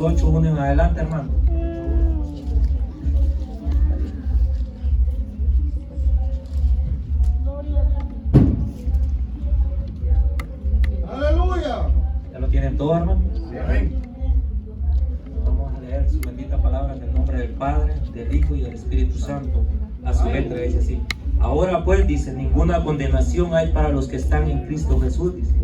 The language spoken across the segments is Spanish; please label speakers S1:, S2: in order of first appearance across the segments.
S1: 8, 1 en adelante, hermano.
S2: Aleluya.
S1: ¿Ya lo tienen todo, hermano?
S2: Amén.
S1: Vamos a leer su bendita palabra en el nombre del Padre, del Hijo y del Espíritu Santo. A su letra dice así: ahora pues, dice, ninguna condenación hay para los que están en Cristo Jesús, dice,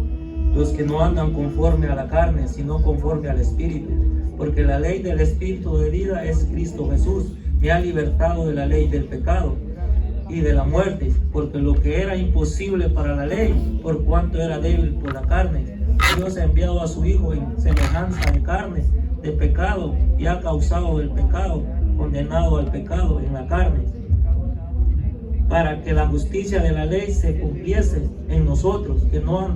S1: los que no andan conforme a la carne, sino conforme al Espíritu, porque la ley del Espíritu de vida es Cristo Jesús. Me ha libertado de la ley del pecado y de la muerte, porque lo que era imposible para la ley, por cuanto era débil por la carne, Dios ha enviado a su Hijo en semejanza de carne, de pecado, y ha causado el pecado, condenado al pecado en la carne, para que la justicia de la ley se cumpliese en nosotros, que no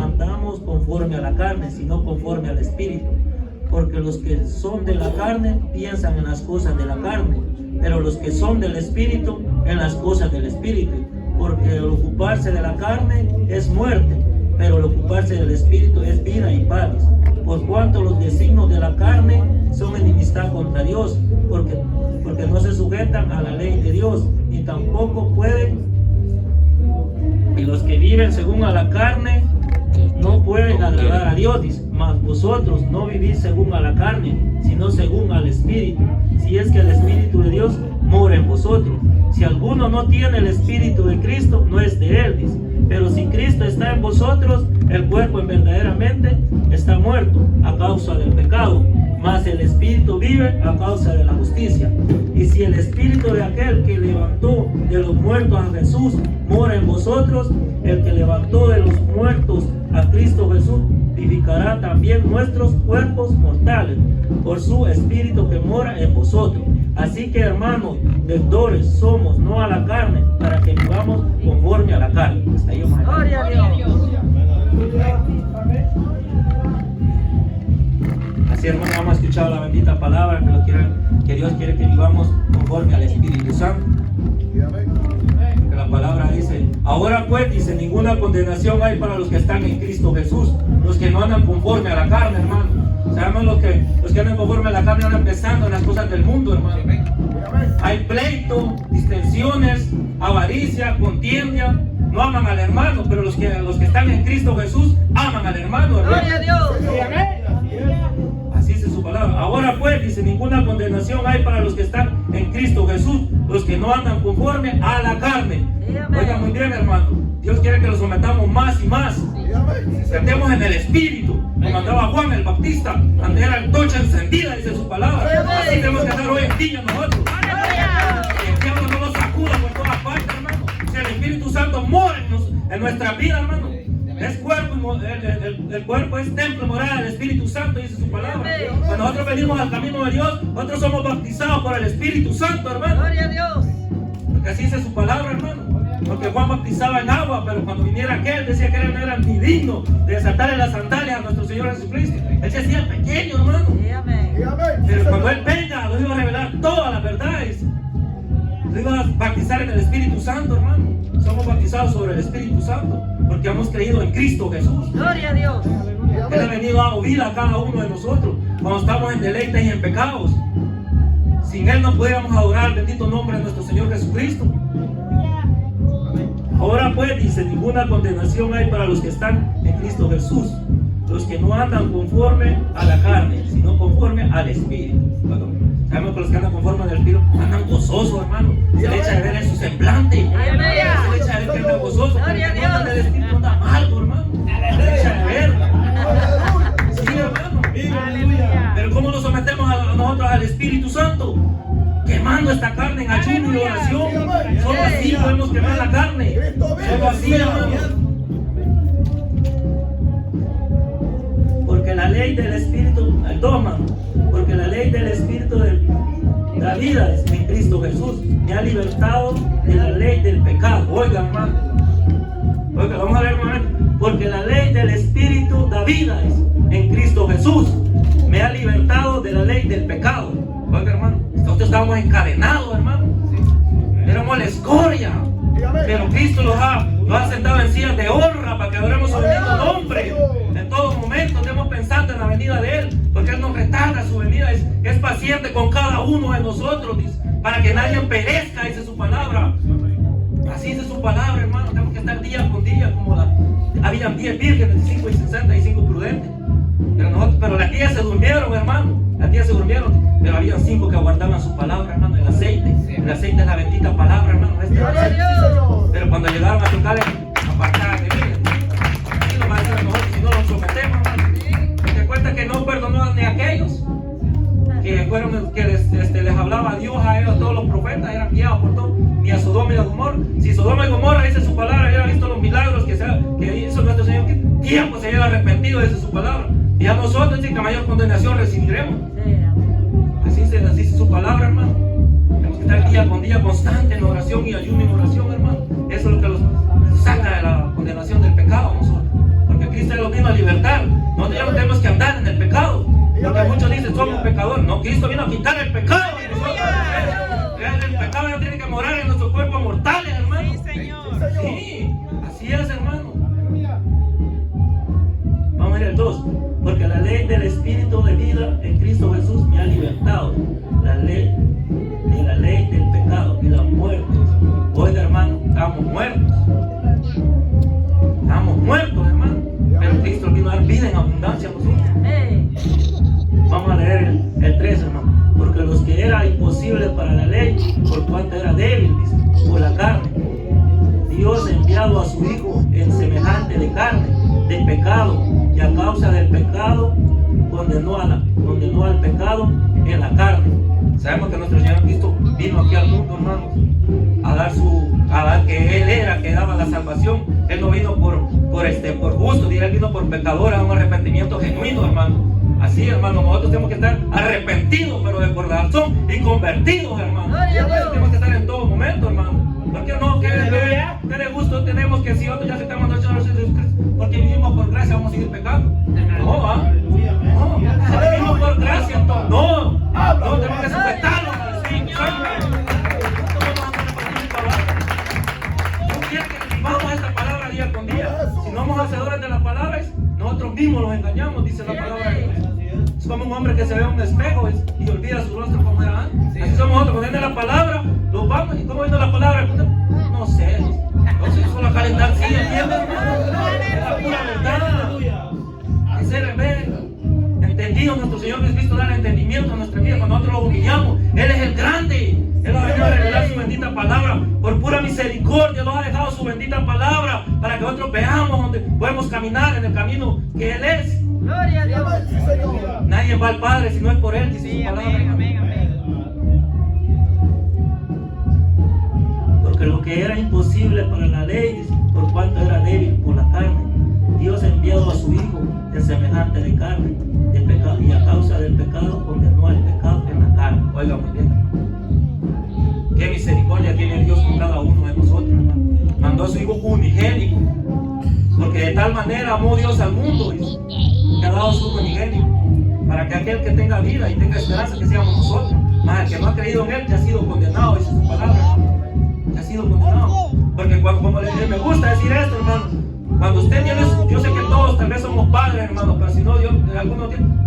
S1: andamos conforme a la carne, sino conforme al Espíritu. Porque los que son de la carne piensan en las cosas de la carne, pero los que son del Espíritu en las cosas del Espíritu. Porque el ocuparse de la carne es muerte, pero el ocuparse del Espíritu es vida y paz. Por cuanto los designios de la carne son enemistad contra Dios, porque no se sujetan a la ley de Dios, ni tampoco pueden. Y los que viven según a la carne no pueden agradar a Dios, dice. Mas vosotros no vivís según a la carne, sino según al Espíritu, si es que el Espíritu de Dios mora en vosotros. Si alguno no tiene el Espíritu de Cristo, no es de él, dice. Pero si Cristo está en vosotros, el cuerpo verdaderamente está muerto a causa del pecado, mas el Espíritu vive a causa de la justicia. Y si el Espíritu de aquel que levantó de los muertos a Jesús mora en vosotros, el que levantó de los muertos a Cristo Jesús vivificará también nuestros cuerpos mortales por su Espíritu que mora en vosotros. Así que, hermanos, deudores somos, no a la carne, para que vivamos conforme a la carne. Hasta ahí,
S3: Gloria a Dios.
S1: Así, hermanos, hemos escuchado la bendita palabra que Dios quiere que vivamos conforme al Espíritu Santo. Que la palabra dice: ahora pues, dice, ninguna condenación hay para los que están en Cristo Jesús, los que no andan conforme a la carne, hermano. Sabemos los que andan conforme a la carne andan pensando en las cosas del mundo, hermano. Hay pleito, distensiones, avaricia, contienda. No aman al hermano, pero los que están en Cristo Jesús aman al hermano, hermano.
S3: Gloria a Dios.
S1: Así dice su palabra. Ahora pues, dice, ninguna condenación hay para los que están en Cristo Jesús, los que no andan conforme a la carne. Oiga muy bien, hermano. Dios quiere que los sometamos más y más. Estemos en el Espíritu, como andaba Juan el Bautista, antes era el tocha encendida, dice su palabra. Así tenemos que andar hoy en día nosotros. Que el diablo no nos sacuda por todas partes, hermano. Si el Espíritu Santo mora en nuestra vida, hermano. Es cuerpo, el cuerpo es templo, morada del Espíritu Santo, dice su palabra. Cuando nosotros venimos al camino de Dios, nosotros somos bautizados por el Espíritu Santo, hermano.
S3: Gloria a Dios.
S1: Porque así dice su palabra, hermano. Porque Juan bautizaba en agua, pero cuando viniera aquel decía que él no era ni digno de desatarle las sandalias a nuestro Señor Jesucristo. Él se hacía pequeño, hermano. Pero cuando él venga, nos iba a revelar todas las verdades. Nos iba a bautizar en el Espíritu Santo, hermano. Somos bautizados sobre el Espíritu Santo porque hemos creído en Cristo Jesús.
S3: Gloria a Dios.
S1: Él ha venido a dar vida a cada uno de nosotros cuando estamos en deleites y en pecados. Sin Él no podíamos adorar el bendito nombre de nuestro Señor Jesucristo. Ahora pues, dice, ninguna condenación hay para los que están en Cristo Jesús, los que no andan conforme a la carne, sino conforme al Espíritu. Bueno, sabemos que los que andan conforme al Espíritu andan gozosos, hermano. Se le echa de ver en su semblante. Se le echa de ver que andan gozosos. Porque no andan del Espíritu, anda amargo, hermano. Se le echa de ver. Sí, hermano. Pero ¿cómo nos sometemos a nosotros al Espíritu Santo? Quemando esta carne en ayuno y oración. Solo así podemos quemar la carne. Solo así, hermano. Porque la ley del Espíritu, el dogma, porque la ley del Espíritu de la vida es en Cristo Jesús. Me ha libertado de la ley del pecado. Oiga, hermano. Oiga, vamos a ver, hermano. Porque la ley del Espíritu da vida es en Cristo Jesús. Me ha libertado de la ley del pecado. Oiga, hermano. Nosotros estábamos encadenados, hermano. Éramos la escoria. Pero Cristo nos ha sentado en sillas de honra para que adoremos su bendito nombre. En todo momento estemos pensando en la venida de Él, porque Él nos resta paciente con cada uno de nosotros, dice, para que nadie perezca, dice su palabra. Así dice su palabra, hermano. Tenemos que estar día con día, habían 10 vírgenes, 5 y 65 prudentes. Pero las 10 se durmieron, hermano. Las 10 se durmieron, pero habían 5 que aguardaban su palabra, hermano. El aceite es la bendita palabra, hermano. Pero cuando llegaron a tocarle, apartaban de vida. Y nos va a decir a nosotros, si no nos sometemos, hermano. Porque cuenta que no perdonó ni a aquellos que fueron que les hablaba a Dios, a ellos, todos los profetas eran guiados por todo, ni a Sodoma y a Gomorra. Si Sodoma y Gomorra, dice su palabra, habían visto los milagros que hizo nuestro Señor, que tiempo se había arrepentido, dice su palabra. Y a nosotros, dice que mayor condenación recibiremos. Así dice su palabra, hermano. Tenemos que estar día con día constante en oración y ayuno en oración, hermano. Eso es lo que los saca de la condenación del pecado a nosotros. Porque Cristo lo vino a libertar. Nosotros ya no tenemos que andar en el pecado. Porque muchos dicen somos pecadores. No, Cristo vino a quitar el pecado. El pecado ya tiene que morar en nuestros cuerpos mortales, hermano.
S2: Sí, Señor.
S1: Sí, así es, hermano. Vamos a ver el 2. Porque la ley del Espíritu de vida en Cristo Jesús me ha libertado. La ley del pecado y la muerte. Oiga, hermano, estamos muertos. Estamos muertos, hermano. Pero Cristo vino a dar vida en abundancia a nosotros. Vamos a leer el 3, hermano. Porque los que era imposible para la ley, por cuanto era débil, dice, por la carne, Dios enviado a su Hijo en semejante de carne, de pecado, y a causa del pecado condenó al pecado en la carne. Sabemos que nuestro Señor Cristo vino aquí al mundo, hermanos, a dar que Él era, que daba la salvación. Él no vino por justo, Él vino por pecadores, a un arrepentimiento genuino, hermano. Así, hermano, nosotros tenemos que estar arrepentidos, pero de corazón, y convertidos, hermano. Tenemos que estar en todo momento, hermano. ¿Por qué no? ¿Qué de gusto tenemos que si nosotros ya aceptamos al Señor Jesucristo, porque vivimos por gracia, vamos a seguir pecando? No, no, si vivimos por gracia, entonces, no tenemos que sujetarnos al Espíritu Santo. No quiere que vivamos esta palabra día con día. Si no somos hacedores de las palabras, nosotros mismos los engañamos, dice la palabra de Dios. Es como un hombre que se ve en un espejo y olvida su rostro como era antes. Así somos nosotros, cuando viene la palabra, lo vamos, y cómo viene la palabra, no sé, solo calentar, sí, ¿entiendes, hermano? Es la pura verdad. Es ser entendido, nuestro Señor Jesucristo da el entendimiento a nuestra vida cuando nosotros lo humillamos. Él es el grande. Él nos ha venido a revelar su bendita palabra. Por pura misericordia nos ha dejado su bendita palabra para que nosotros veamos donde podemos caminar en el camino que Él es.
S2: Gloria a Dios.
S1: Nadie va al Padre si no es por Él, dice su palabra.
S2: Amén.
S1: Porque lo que era imposible para la ley, por cuanto era débil por la carne, Dios ha enviado a su Hijo en semejante de carne, de pecado, y a causa del pecado condenó al pecado en la carne. Oiga muy bien. Qué misericordia tiene Dios con cada uno de nosotros, hermano. Mandó a su Hijo unigénito, porque de tal manera amó Dios al mundo, que ha dado su Hijo unigénito, para que aquel que tenga vida y tenga esperanza, que seamos nosotros. Más el que no ha creído en Él ya ha sido condenado, dice su palabra. Ya ha sido condenado. Porque como me gusta decir esto, hermano, cuando usted tiene, yo sé que todos tal vez somos padres, hermano, pero si no,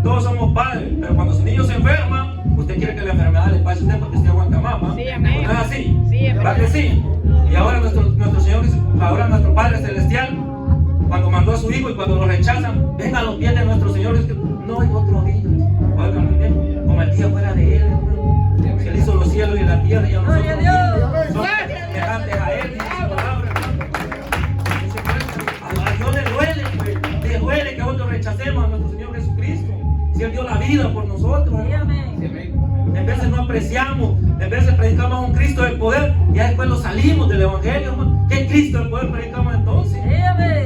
S1: todos somos padres, pero cuando su niño se enferma, usted quiere que la enfermedad le pase a usted porque usted aguanta más, ¿no?
S2: Sí, amén.
S1: ¿No es así?
S2: Sí,
S1: ¿verdad que sí? Y ahora nuestro Señor, ahora nuestro Padre Celestial, cuando mandó a su Hijo y cuando lo rechazan, venga a los pies de nuestro Señor, es que no hay otro día. Oigan muy bien, como el día fuera de Él, hermano. Si Él hizo los cielos y la tierra, y a nosotros somos semejantes a Él, dice su palabra, hermano. A Dios le duele que nosotros rechacemos a nuestro Señor Jesucristo. Si Él dio la vida por nosotros, hermano. En veces no apreciamos, en veces predicamos a un Cristo del poder y ya después lo salimos del Evangelio, hermano. ¿Qué Cristo del poder predicamos entonces?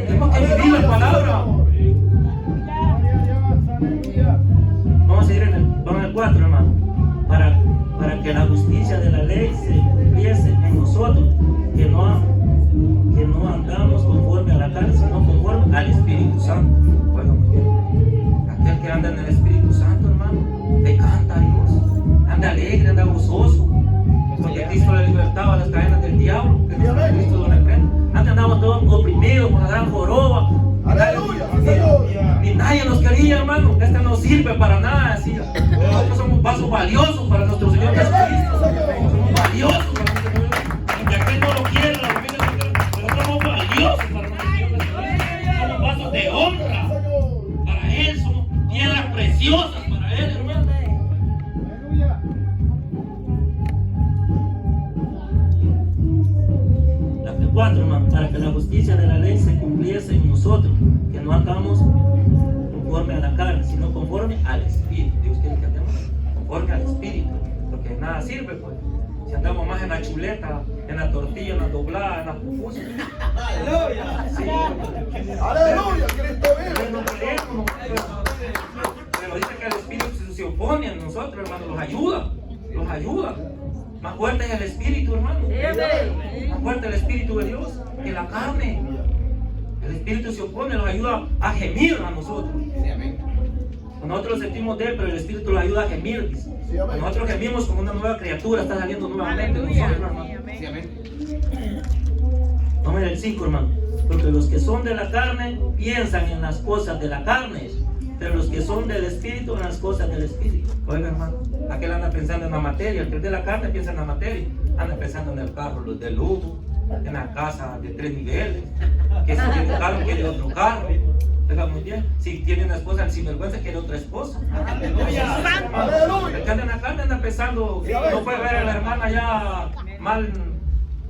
S1: Tenemos que vivir la palabra. Vamos a seguir en el 4, hermano. Para que la justicia de la ley se cumpliese en nosotros, que no andamos conforme a la carne, sino conforme al Espíritu Santo. Bueno, muy bien. Aquel que anda en el Espíritu Santo, hermano, le canta a Dios. Anda alegre, anda gozoso, porque Cristo le libertaba las cadenas del diablo, que Cristo lo reprende. Antes andábamos todos oprimidos con la gran joroba.
S3: Aleluya.
S1: Y nadie nos quería, hermano. Este no sirve para nada, decía. Nosotros somos vasos valiosos para nuestro Señor Jesucristo. Somos valiosos para nuestro Señor. Y aquel no lo quiere, la familia no lo quiere, pero somos valiosos para nuestro Señor Jesucristo. Somos vasos de honra para Él. Somos piedras preciosas para Él, hermano. La 4, hermano, para que la justicia de la ley se cumpliese en nosotros, que no andamos conforme a la carne, sino conforme al Espíritu. Dios quiere que andemos conforme al Espíritu, porque de nada sirve, pues, si andamos más en la chuleta, en la tortilla, en la doblada, en la pupusas. ¡Aleluya! Sí. ¡Aleluya! ¡Cristo vive! Pero dice que el Espíritu se opone a nosotros, hermano, los ayuda. Más fuerte es el Espíritu, hermano. Más fuerte el Espíritu de Dios que la carne. El Espíritu se opone, nos ayuda a gemir a nosotros. Nosotros sentimos de Él, pero el Espíritu nos ayuda a gemir. Dice. Nosotros gemimos como una nueva criatura, está saliendo nuevamente de nosotros, hermano. Vamos a ver el 5, hermano. Porque los que son de la carne piensan en las cosas de la carne, pero los que son del Espíritu en las cosas del Espíritu. Oiga, hermano, aquel anda pensando en la materia, el que es de la carne piensa en la materia, anda pensando en el carro de lujo, en la casa de 3 niveles, que si tiene un carro quiere otro carro. Oiga, muy bien, si tiene una esposa, el sinvergüenza quiere otra esposa. El que anda en la carne anda pensando, no puede ver a la hermana ya mal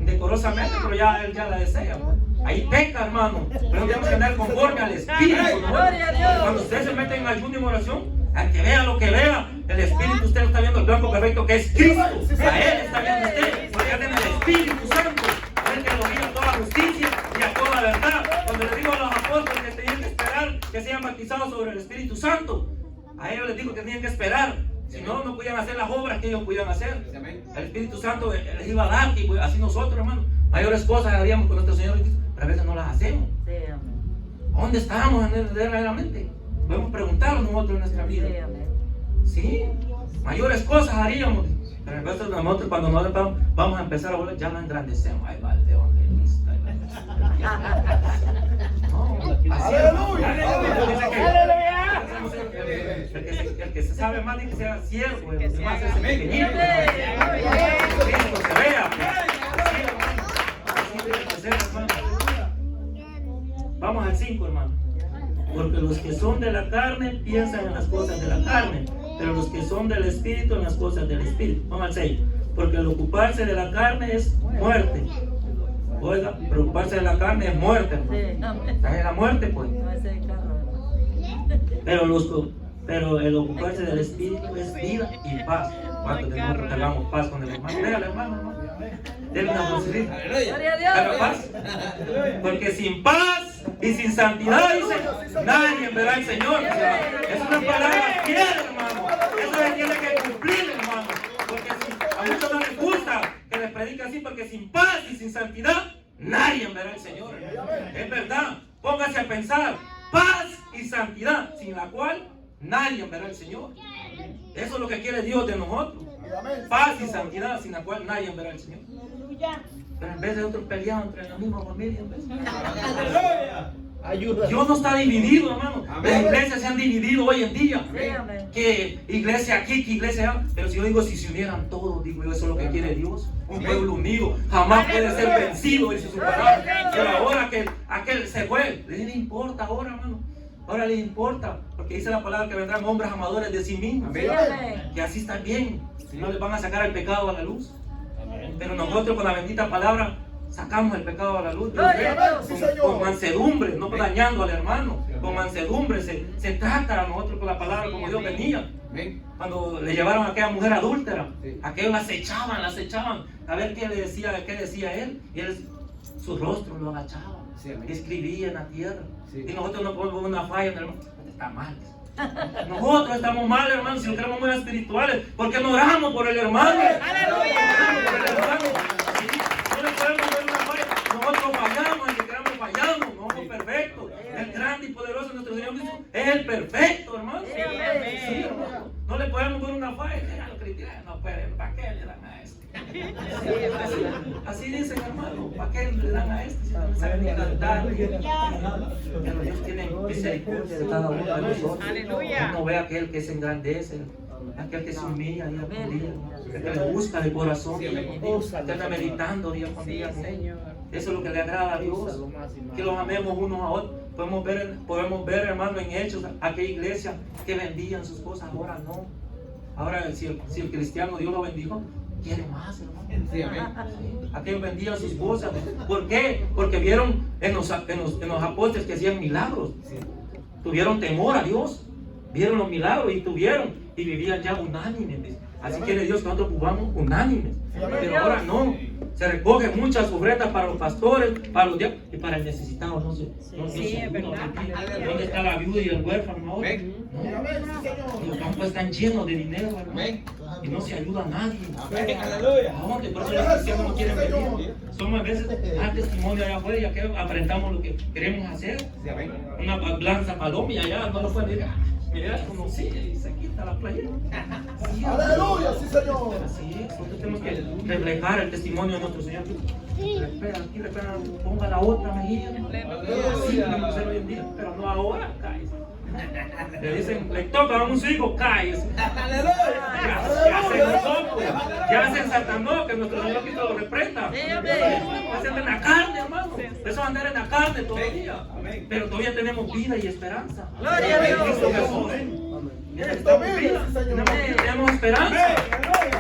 S1: decorosamente, pero ya él ya la desea. Ahí peca, hermano. Pero tenemos que andar conforme al Espíritu, ¿no? Cuando usted se mete en ayuno y en oración, al que vea lo que vea, el Espíritu, usted está viendo el blanco perfecto que es Cristo. A Él está viendo usted, porque anda en el Espíritu Santo. A Él que lo guía a toda justicia y a toda verdad. Cuando le digo a los apóstoles que tenían que esperar que sean bautizados sobre el Espíritu Santo, a ellos les digo que tenían que esperar. Si no, no podían hacer las obras que ellos podían hacer. El Espíritu Santo les iba a dar, y así nosotros, hermano, mayores cosas haríamos con nuestro Señor, pero a veces no las hacemos. ¿Dónde estamos verdaderamente? Podemos preguntarnos nosotros en nuestra vida. Sí, mayores cosas haríamos. Pero el resto de nosotros, cuando nosotros vamos a empezar a volver, ya nos engrandecemos. Ahí va el evangelista. No, así el que se sabe más, dice que sea siervo, el demás es pequeñito. Cristo se vea. Así debe ser, hermano. Vamos al 5, hermano. Porque los que son de la carne piensan en las cosas de la carne, pero los que son del Espíritu en las cosas del Espíritu. Vamos al 6. Porque el ocuparse de la carne es muerte. Oiga, preocuparse de la carne es muerte, hermano. Está en la muerte, pues. Pero el ocuparse del Espíritu es vida y paz. ¿Cuántos de nosotros hagamos paz con el hermano? Véale, hermano. Denle una bolsita. ¿Haga paz? Porque sin paz y sin santidad, dice, nadie verá al Señor. O sea, es una palabra fiel, hermano. Eso se tiene que cumplir, hermano. Porque a muchos no les gusta que les predique así, porque sin paz y sin santidad, nadie verá al Señor. Es verdad. Póngase a pensar. Paz y santidad, sin la cual nadie verá al Señor. Eso es lo que quiere Dios de nosotros. Paz y santidad, sin la cual nadie verá al Señor. Pero en vez de otros peleando entre la misma familia, Dios no está dividido, hermano. Las iglesias se han dividido hoy en día. Que iglesia aquí, que iglesia allá. Pero si yo digo, si se unieran todos, digo yo, eso es lo que quiere Dios. Un pueblo unido jamás puede ser vencido, dice su palabra. Pero ahora que aquel se fue, ¿le importa ahora, hermano? Ahora les importa, porque dice la palabra que vendrán hombres amadores de sí mismos. Que así están bien, si no les van a sacar el pecado a la luz. Pero nosotros con la bendita palabra sacamos el pecado a la luz. Con mansedumbre, no dañando al hermano. Con mansedumbre se trata a nosotros con la palabra como Dios venía. Cuando le llevaron a aquella mujer adúltera, aquellos la acechaban a ver qué decía él. Y él, su rostro lo agachaba, escribía en la tierra. Y nosotros no ponemos una falla, hermano. Está mal. Nosotros estamos mal, hermano, si no queremos muy espirituales, porque no oramos por el hermano. ¡Aleluya! No le podemos ver una falla. Nosotros fallamos, y queramos fallamos, no somos perfectos. El grande y poderoso nuestro Señor Cristo es el perfecto, hermano. Sí, hermano. No le podemos poner una falla, ya lo critican, no pueden, ¿para qué le dan a este? Así dicen, hermano, ¿para qué le dan a este si no saben ni cantar? Pero Dios tiene misericordia de cada uno de nosotros.
S2: Aleluya.
S1: No ve a aquel que se engrandece, aquel que se humilla día con día, aquel que le busca de corazón día con día, que anda meditando día con día.
S2: Señor.
S1: Eso es lo que le agrada a Dios, que los amemos unos a otros. Podemos ver, hermano, en Hechos, aquella iglesia que vendían sus cosas, ahora no. Ahora, si el cristiano Dios lo bendijo, quiere más, hermano. Sí, aquellos vendían sus cosas. ¿Por qué? Porque vieron en los apóstoles que hacían milagros. Tuvieron temor a Dios, vieron los milagros y vivían ya unánimes. Así quiere Dios que nosotros vivamos unánimes. Pero ahora no. Se recogen muchas ofrendas para los pastores, para los diablos y para el necesitado. No sé.
S2: Sí, es verdad.
S1: ¿Dónde está la viuda y el huérfano ahora? Los campos están llenos de dinero, hermano. Y no se ayuda a nadie. ¿A dónde? Por eso los cristianos no quieren venir. Somos a veces dar testimonio allá afuera y aquí aparentamos lo que queremos hacer. Una lanza paloma y allá no lo pueden decir. Mira, como sí, se quita la playera. Sí,
S3: ¡Aleluya! ¡Sí, Señor!
S1: Así es, nosotros tenemos que reflejar el testimonio de nuestro Señor. Aquí, ponga la otra mejilla. Así tenemos que hacer hoy en día, pero no ahora, cállese. Le dicen, le toca a un hijo, cállese. Ya se ensartanó, que nuestro Señor Cristo lo reprenda. Eso anda en la carne, hermano. Eso es andar en la carne todavía. Pero todavía tenemos vida y esperanza.
S2: Gloria a Dios.
S1: Tenemos esperanza. Eso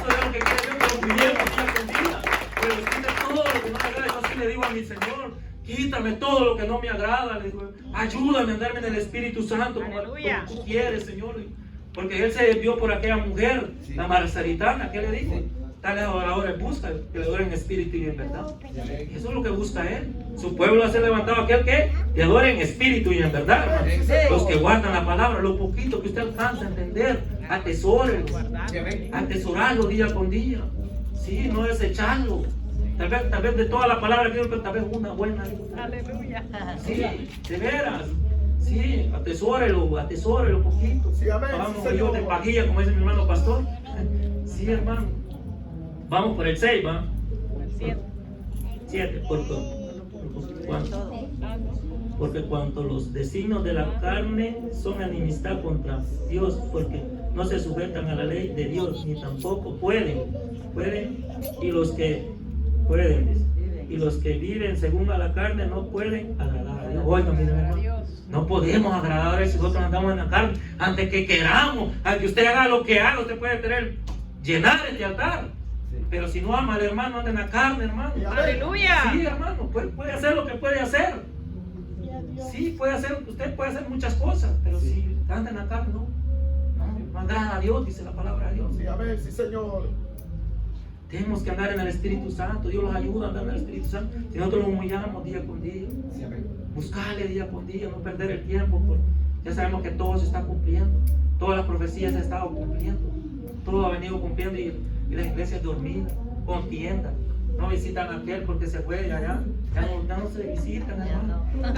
S1: es lo que quiere Dios, que lo cuidemos día con día. Que nos quite todo lo que no me agrada. Yo sí le digo a mi Señor, quítame todo lo que no me agrada. Le digo, ayúdame a andarme en el Espíritu Santo como tú quieres, Señor. Porque Él se desvió por aquella mujer, la Samaritana. ¿Qué le dijo? Tal adoradores busca que le adoren en espíritu y en verdad. Y eso es lo que busca Él. Su pueblo ha sido levantado aquel que le adore en espíritu y en verdad, hermano. Los que guardan la palabra, lo poquito que usted alcanza a entender, atesórelo. Atesorarlo día con día. Sí, no desecharlo. Tal vez de toda la palabra que pero tal vez una buena.
S2: Aleluya.
S1: Sí, de veras. Sí, atesórelo poquito.
S3: Sí, amén.
S1: Vamos de pajilla, como dice mi hermano pastor. Sí, hermano. Vamos por el 6, ¿va? 7. Porque cuanto los designios de la carne son enemistad contra Dios, porque no se sujetan a la ley de Dios, ni tampoco pueden, y los que viven según a la carne no pueden agradar a Dios. Oiga, mira, hermano, no podemos agradar a Dios si nosotros andamos en la carne. Antes que queramos, aunque usted haga lo que haga, usted puede llenar este altar. Pero si no ama al hermano, anda en la carne, hermano.
S2: Aleluya.
S1: Sí, hermano, puede hacer lo que puede hacer. Sí, usted puede hacer muchas cosas, pero si anda en la carne, no agrada a Dios, dice la palabra de Dios.
S3: Sí, amén, sí, Señor.
S1: Tenemos que andar en el Espíritu Santo. Dios los ayuda a andar en el Espíritu Santo. Si nosotros lo humillamos día con día, buscarle día con día, no perder el tiempo, porque ya sabemos que todo se está cumpliendo. Todas las profecías se han estado cumpliendo. Todo ha venido cumpliendo y las iglesias dormidas, contiendas. No visitan a aquel porque se fue allá. Ya no se visitan, hermano. Ya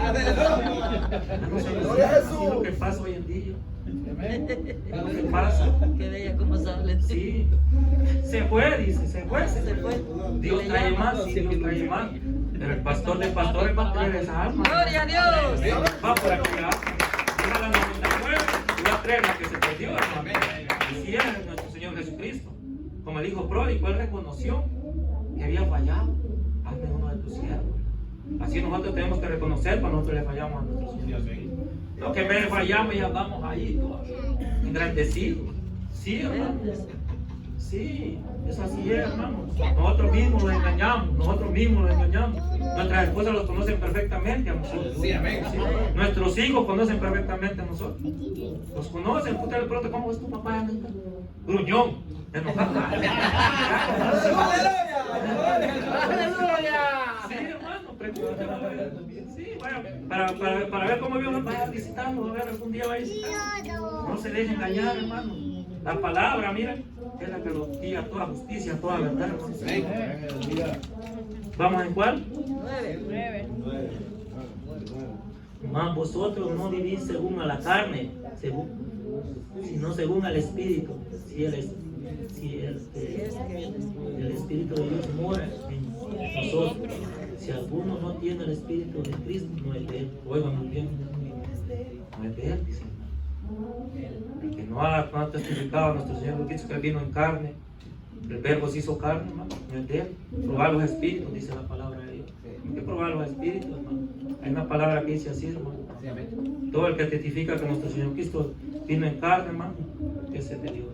S1: no se visitan. Así es lo que pasa hoy en día. Es lo que pasa.
S4: Que de ella como sale.
S1: Sí. Se fue, dice, se fue. Dios trae más, sí, Dios trae más. Pero el pastor de pastores va a traer esa alma.
S2: Gloria a Dios.
S1: Va por aquella alma. Deja la 99 y va a traer la que se perdió, hermano. Y si es nuestro Señor Jesucristo. Como el hijo pródigo, él reconoció que había fallado. Hazme uno de tus siervos. Así nosotros tenemos que reconocer cuando nosotros le fallamos a nuestro Señor. Lo que en vez de fallamos y andamos ahí engrandecidos. Sí, hermano. Sí, es así, hermano. Nosotros mismos los engañamos. Nuestras esposas los conocen perfectamente a nosotros.
S5: Sí, amén.
S1: Sí. Nuestros hijos conocen perfectamente a nosotros. Los conocen. Usted le pregunta, ¿cómo es tu papá? Gruñón. Enojado. Sí, hermano. Sí, para ver cómo Dios va a visitarlo, a ver, algún día va a visitarlo. No se deje engañar, hermano. La palabra, mira, es la que lo guía toda justicia, toda verdad. ¿Vamos en cuál?
S2: 9.
S1: Mas vosotros no vivís según a la carne, sino según al Espíritu. Si el Espíritu de Dios mora en nosotros. Si alguno no tiene el Espíritu de Cristo, no es de él. Oigan muy bien. No es de él, dice. El que no ha testificado a nuestro Señor Jesucristo, que él vino en carne, el verbo se hizo carne, hermano, no es de él. Probar los espíritus, dice la palabra de Dios. Hay que probar los espíritus, hermano. Hay una palabra que dice así, hermano. Todo el que testifica que nuestro Señor Cristo vino en carne, hermano, que se te dio.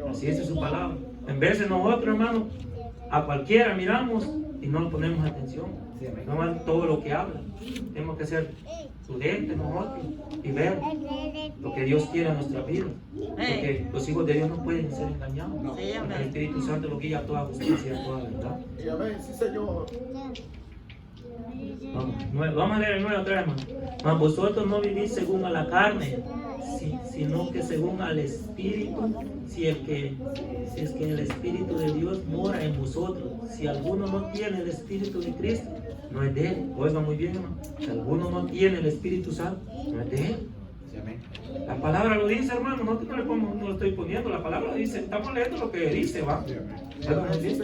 S1: Así es su palabra. En vez de nosotros, hermano, a cualquiera miramos y no le ponemos atención. No es todo lo que habla. Tenemos que ser prudentes nosotros y ver lo que Dios quiere en nuestra vida. Porque los hijos de Dios no pueden ser engañados. Porque el Espíritu Santo lo guía a toda justicia y a toda verdad.
S3: Amén, sí, Señor.
S1: Vamos a leer el 9 otra vez, hermano. Mas vosotros no vivís según a la carne, sino que según al Espíritu, si es que el Espíritu de Dios mora en vosotros. Si alguno no tiene el Espíritu de Cristo, no es de él. Oiga muy bien, hermano. Si alguno no tiene el Espíritu Santo, no es de él. La palabra lo dice, hermano. No lo estoy poniendo. La palabra lo dice. Estamos leyendo lo que dice, ¿va? Oiga muy bien.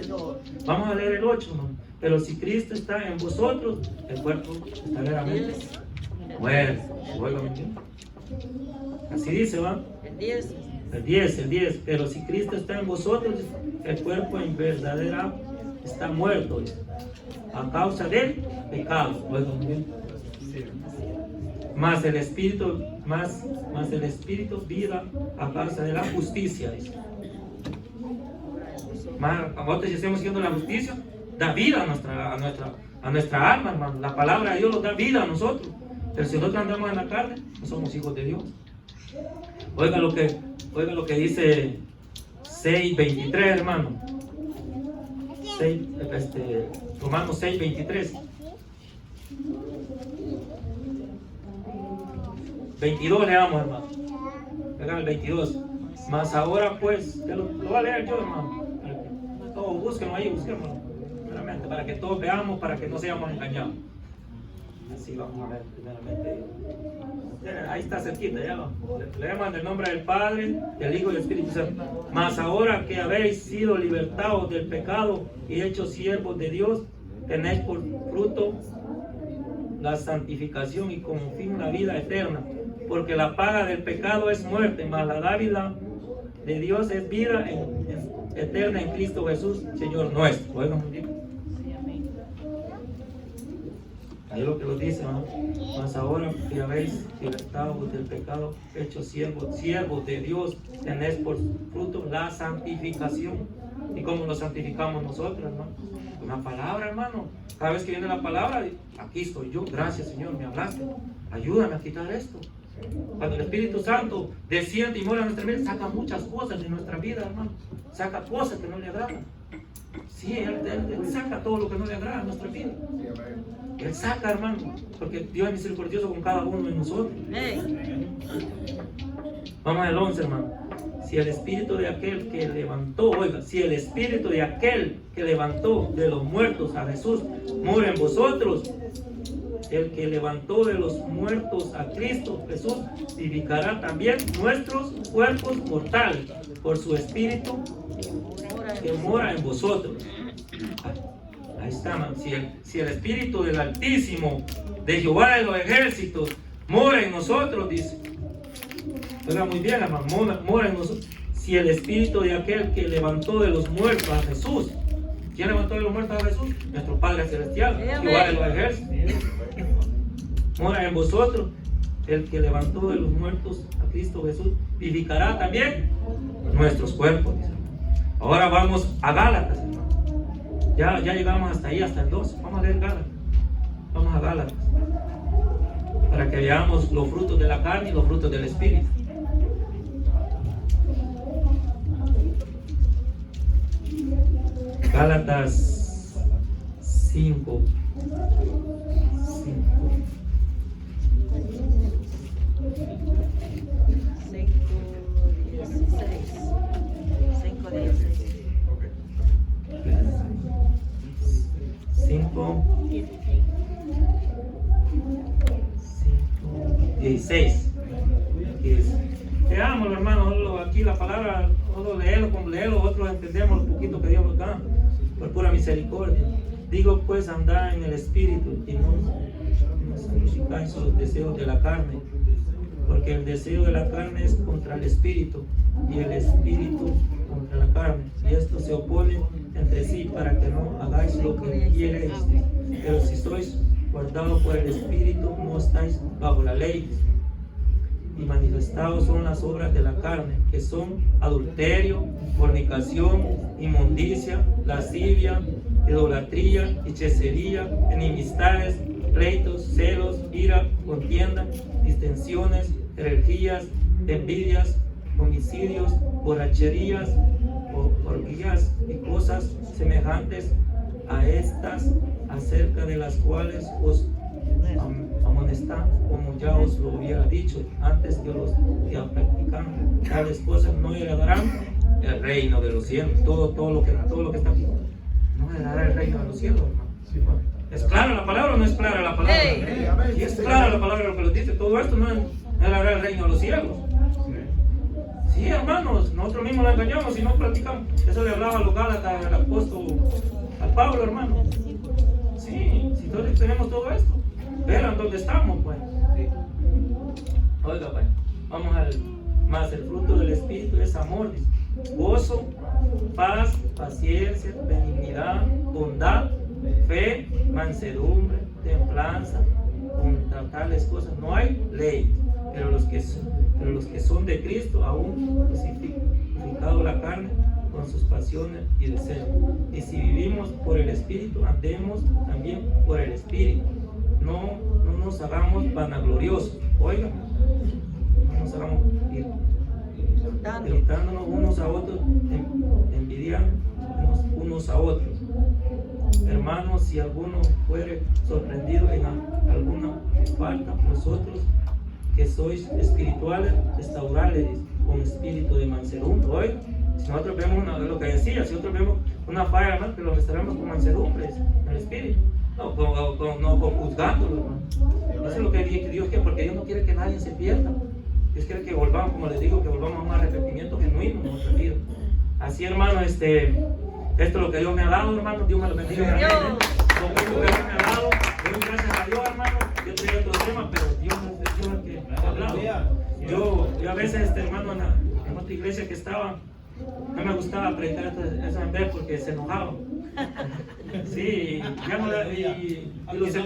S1: Vamos a leer el 8, hermano. Pero si Cristo está en vosotros, el cuerpo está verdaderamente muerto. Oiga muy bien. Así dice, ¿va? El 10. Pero si Cristo está en vosotros, el cuerpo en verdadera está muerto, dice, a causa del pecado. Oiga muy bien. Más el Espíritu vida a causa de la justicia, dice. Nosotros si estamos siguiendo la justicia, da vida a nuestra alma, hermano. La palabra de Dios nos da vida a nosotros. Pero si nosotros andamos en la carne, no somos hijos de Dios. Oiga lo que dice 6:23, hermano. Romanos 6:23. 22 leamos, hermano. Venga el 22. Mas ahora pues, lo voy a leer yo, hermano. Todos búsquenlo ahí, búsquenlo. Primeramente, para que todos veamos, para que no seamos engañados. Así vamos a ver, primeramente. Ahí está cerquita, ya lo. Leemos en el nombre del Padre, del Hijo y del Espíritu Santo. Mas ahora que habéis sido libertados del pecado y hechos siervos de Dios, tenéis por fruto la santificación y como fin la vida eterna. Porque la paga del pecado es muerte, mas la dádiva de Dios es vida eterna en Cristo Jesús, Señor nuestro. Oigan muy bien. Ahí es lo que lo dice, ¿no? Mas ahora que habéis libertado del pecado, hechos siervos de Dios, tenéis por fruto la santificación. ¿Y cómo lo santificamos nosotros, hermano? Con la palabra, hermano. Cada vez que viene la palabra, aquí estoy yo. Gracias, Señor, me hablaste. Ayúdame a quitar esto. Cuando el Espíritu Santo desciende y mora en nuestra vida, saca muchas cosas de nuestra vida, hermano. Saca cosas que no le agradan. Sí, él saca todo lo que no le agrada a nuestra vida. Él saca, hermano, porque Dios es misericordioso con cada uno de nosotros. Vamos al 11, hermano. Si el espíritu de aquel que levantó, oiga, si el espíritu de aquel que levantó de los muertos a Jesús mora en vosotros, el que levantó de los muertos a Cristo Jesús vivificará también nuestros cuerpos mortales por su espíritu que mora en vosotros. Ahí está, man. Si el espíritu del Altísimo, de Jehová de los ejércitos, mora en nosotros, dice. Oiga muy bien, hermano, mora en nosotros. Si el espíritu de aquel que levantó de los muertos a Jesús, ¿quién levantó de los muertos a Jesús? Nuestro Padre Celestial, Jehová de los ejércitos. Mora en vosotros, el que levantó de los muertos a Cristo Jesús, vivificará también nuestros cuerpos, dice. Ahora vamos a Gálatas, hermano. Ya llegamos hasta ahí, hasta el 12. Vamos a leer Gálatas. Vamos a Gálatas. Para que veamos los frutos de la carne y los frutos del Espíritu. Gálatas 5. 5, 16. Que es, veámoslo, hermano, aquí la palabra, todos leerlo, otros entendemos lo poquito que Dios nos da, por pura misericordia. Digo pues, andad en el Espíritu y no santificáis los deseos de la carne, porque el deseo de la carne es contra el Espíritu y el Espíritu contra la carne, y estos se oponen entre sí para que no hagáis lo que quiereis. Pero si sois guardados por el Espíritu, no estáis bajo la ley. Y manifestados son las obras de la carne, que son adulterio, fornicación, inmundicia, lascivia, idolatría, hechicería, enemistades, pleitos, celos, ira, contienda, distensiones, herejías, envidias, homicidios, borracherías, orgías y cosas semejantes a estas, acerca de las cuales os amonestán, como ya os lo hubiera dicho antes, que los que practican tales cosas no heredarán el reino de los cielos. Todo lo que está aquí no heredará el reino de los cielos, hermano. ¿Es clara la palabra o no es clara la palabra?
S2: Hey.
S1: Si es clara la palabra lo que nos dice, todo esto no heredará el reino de los cielos. Sí, hermanos, nosotros mismos la engañamos y no practicamos. Eso le hablaba a los Gálatas, al apóstol, al Pablo, hermano. Sí, si todos tenemos todo esto, verán dónde estamos, pues. Oiga, pues, vamos al más. El fruto del Espíritu es amor, dice, gozo, paz, paciencia, benignidad, bondad, fe, mansedumbre, templanza. Contra tales cosas no hay ley, pero los que son de Cristo aún crucificado la carne con sus pasiones y deseos. Y si vivimos por el Espíritu, andemos también por el Espíritu. No nos hagamos vanagloriosos. Oigan, no nos hagamos gritándonos unos a otros, envidiándonos unos a otros. Hermanos, si alguno fuere sorprendido en alguna falta, vosotros que sois espirituales, restaurarles con espíritu de mansedumbre. Hoy, si nosotros vemos lo que decía, si nosotros vemos una falla, hermano, que lo restauramos con mansedumbre en el espíritu, no con juzgándolo, hermano. Eso es lo que Dios quiere, porque Dios no quiere que nadie se pierda. Dios quiere que volvamos, como les digo, que volvamos a un arrepentimiento genuino en nuestra vida. Así, hermano, esto es lo que Dios me ha dado, hermano. Dios me lo bendiga. Lo único que Dios me ha dado, doy gracias a Dios, hermano. Yo tenía otro tema, pero Dios es el que ha hablado. Yo a veces, hermano, en otra iglesia que estaba, no me gustaba predicar eso en vez porque se enojaba. Sí, y lo sentaba.